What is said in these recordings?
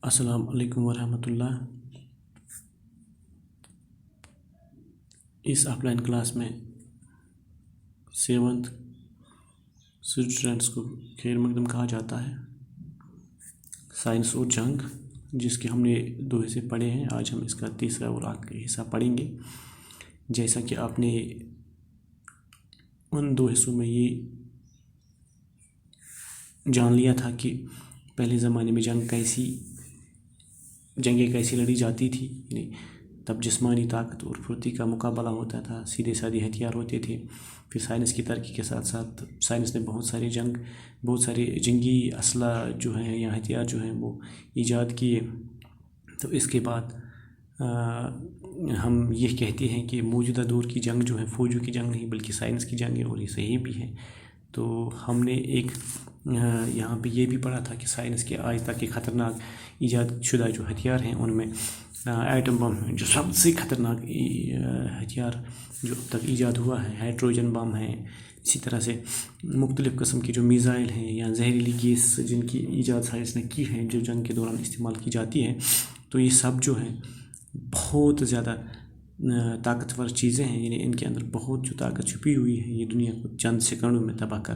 السلام علیکم ورحمۃ اللہ۔ اس آف لائن کلاس میں 7th اسٹوڈنٹس کو خیر مقدم کہا جاتا ہے۔ سائنس اور جنگ، جس کے ہم نے 2 حصے پڑھے ہیں، آج ہم اس کا تیسرا اور آخری حصہ پڑھیں گے۔ جیسا کہ آپ نے ان 2 حصوں میں یہ جان لیا تھا کہ پہلے زمانے میں جنگیں کیسی لڑی جاتی تھی، یعنی تب جسمانی طاقت اور پھرتی کا مقابلہ ہوتا تھا، سیدھے سادے ہتھیار ہوتے تھے۔ پھر سائنس کی ترقی کے ساتھ ساتھ سائنس نے بہت سارے جنگی اسلحہ جو ہیں یا ہتھیار جو ہیں وہ ایجاد کیے۔ تو اس کے بعد ہم یہ کہتے ہیں کہ موجودہ دور کی جنگ جو ہے فوجوں کی جنگ نہیں بلکہ سائنس کی جنگ ہے، اور یہ صحیح بھی ہے۔ تو ہم نے یہاں پہ یہ بھی پڑھا تھا کہ سائنس کے آج تک کے خطرناک ایجاد شدہ جو ہتھیار ہیں ان میں ایٹم بم جو سب سے خطرناک ہتھیار جو اب تک ایجاد ہوا ہے، ہائیڈروجن بم ہے۔ اسی طرح سے مختلف قسم کی جو میزائل ہیں یا زہریلی گیس جن کی ایجاد سائنس نے کی ہے، جو جنگ کے دوران استعمال کی جاتی ہے، تو یہ سب جو ہیں بہت زیادہ طاقتور چیزیں ہیں، یعنی ان کے اندر بہت جو طاقت چھپی ہوئی ہے، یہ دنیا کو چند سیکنڈوں میں تباہ کر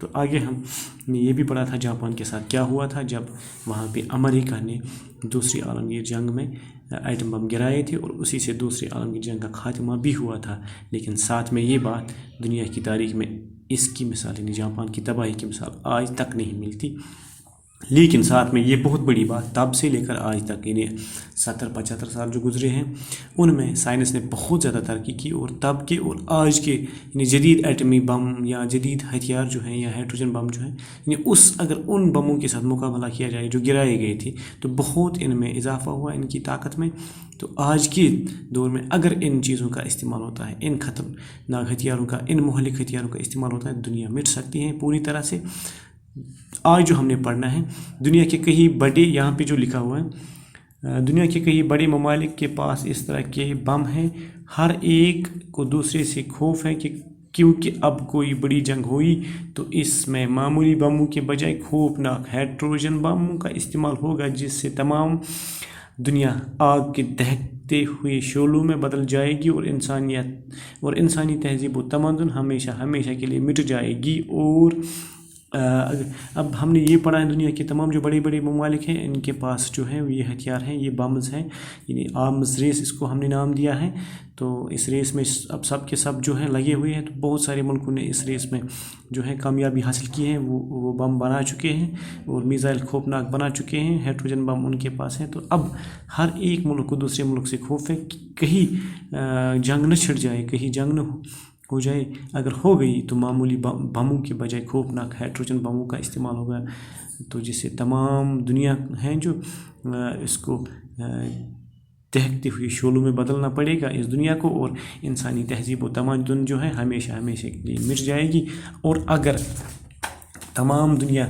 تو آگے ہم نے یہ بھی پڑھا تھا جاپان کے ساتھ کیا ہوا تھا جب وہاں پہ امریکہ نے دوسری عالمگیر جنگ میں ایٹم بم گرائے تھے، اور اسی سے دوسری عالمگیر جنگ کا خاتمہ بھی ہوا تھا۔ لیکن ساتھ میں یہ بات دنیا کی تاریخ میں اس کی مثال، یعنی جاپان کی تباہی کی مثال آج تک نہیں ملتی۔ لیکن ساتھ میں یہ بہت بڑی بات، تب سے لے کر آج تک یعنی 70-75 سال جو گزرے ہیں، ان میں سائنس نے بہت زیادہ ترقی کی، اور تب کے اور آج کے یعنی جدید ایٹمی بم یا جدید ہتھیار جو ہیں یا ہائیڈروجن بم جو ہیں، یعنی اگر ان بموں کے ساتھ مقابلہ کیا جائے جو گرائے گئے تھے، تو بہت ان میں اضافہ ہوا، ان کی طاقت میں۔ تو آج کے دور میں اگر ان چیزوں کا استعمال ہوتا ہے، ان خطرناک ہتھیاروں کا، ان مہلک ہتھیاروں کا استعمال ہوتا ہے، دنیا مٹ سکتی ہے پوری طرح سے۔ آج جو ہم نے پڑھنا ہے، دنیا کے کئی بڑے، یہاں پہ جو لکھا ہوا ہے، دنیا کے کئی بڑے ممالک کے پاس اس طرح کے بم ہیں، ہر ایک کو دوسرے سے خوف ہے کہ کیونکہ اب کوئی بڑی جنگ ہوئی تو اس میں معمولی بموں کے بجائے خوفناک ہائیڈروجن بموں کا استعمال ہوگا، جس سے تمام دنیا آگ کے دہتے ہوئے شعلوں میں بدل جائے گی، اور انسانی تہذیب و تمدن ہمیشہ کے لیے مٹ جائے گی۔ اور اب ہم نے یہ پڑھا ہے، دنیا کے تمام جو بڑے بڑے ممالک ہیں، ان کے پاس جو ہے یہ ہتھیار ہیں، یہ بمز ہیں، یعنی آرمز ریس اس کو ہم نے نام دیا ہے۔ تو اس ریس میں اب سب کے سب جو ہیں لگے ہوئے ہیں، تو بہت سارے ملکوں نے اس ریس میں جو ہے کامیابی حاصل کی ہے، وہ بم بنا چکے ہیں اور میزائل خوفناک بنا چکے ہیں، ہائیڈروجن بم ان کے پاس ہیں۔ تو اب ہر ایک ملک کو دوسرے ملک سے خوف ہے کہ کہیں جنگ نہ چھڑ جائے، کہیں جنگ نہ ہو جائے۔ اگر ہو گئی تو معمولی بموں کے بجائے خوفناک ہائیڈروجن بموں کا استعمال ہوگا، تو جس سے تمام دنیا ہیں جو اس کو دہتے ہوئے شعلوں میں بدلنا پڑے گا اس دنیا کو، اور انسانی تہذیب و تمدن جو ہے ہمیشہ کے لیے مٹ جائے گی۔ اور اگر تمام دنیا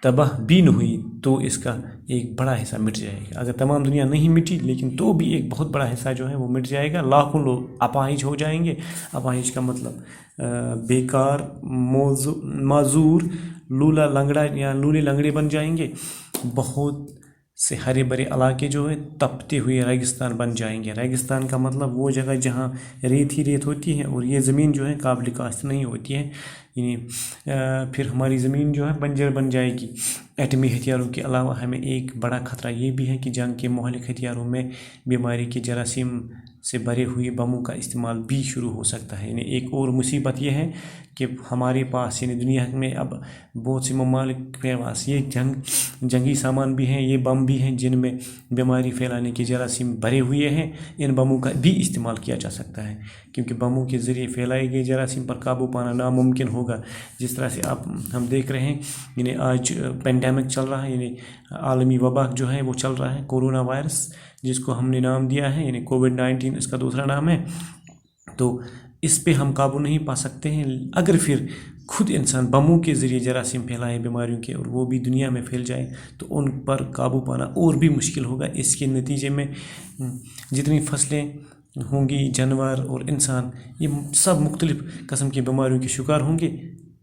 تباہ بھی نہ ہوئی تو اس کا ایک بڑا حصہ مٹ جائے گا۔ اگر تمام دنیا نہیں مٹی لیکن تو بھی ایک بہت بڑا حصہ جو ہے وہ مٹ جائے گا، لاکھوں لوگ اپاہج ہو جائیں گے۔ اپاہج کا مطلب بیکار، معذور، لولا لنگڑا یا لولے لنگڑے بن جائیں گے۔ بہت سے ہرے بھرے علاقے جو ہے تپتے ہوئے ریگستان بن جائیں گے۔ ریگستان کا مطلب وہ جگہ جہاں ریت ہی ریت ہوتی ہے، اور یہ زمین جو ہے قابل کاشت نہیں ہوتی ہے، یعنی پھر ہماری زمین جو ہے بنجر بن جائے گی۔ ایٹمی ہتھیاروں کے علاوہ ہمیں ایک بڑا خطرہ یہ بھی ہے کہ جنگ کے مہلک ہتھیاروں میں بیماری کے جراثیم سے بھرے ہوئے بموں کا استعمال بھی شروع ہو سکتا ہے۔ یعنی ایک اور مصیبت یہ ہے کہ ہمارے پاس یعنی دنیا میں اب بہت سے ممالک کے پاس یہ جنگی سامان بھی ہیں، یہ بم بھی ہیں جن میں بیماری پھیلانے کے جراثیم بھرے ہوئے ہیں۔ ان بموں کا بھی استعمال کیا جا سکتا ہے، کیونکہ بموں کے ذریعے پھیلائے گئے جراثیم پر قابو پانا ناممکن ہوگا۔ جس طرح سے اب ہم دیکھ رہے ہیں، یعنی آج پینڈیمک چل رہا ہے، یعنی عالمی وبا جو ہے وہ چل رہا ہے، کورونا وائرس جس کو ہم نے نام دیا ہے، یعنی کووڈ-19 اس کا دوسرا نام ہے۔ تو اس پہ ہم قابو نہیں پا سکتے ہیں اگر پھر خود انسان بموں کے ذریعے جراثیم پھیلائے بیماریوں کے، اور وہ بھی دنیا میں پھیل جائے، تو ان پر قابو پانا اور بھی مشکل ہوگا۔ اس کے نتیجے میں جتنی فصلیں ہوں گی، جانور اور انسان، یہ سب مختلف قسم کی بیماریوں کے شکار ہوں گے۔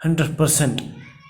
100%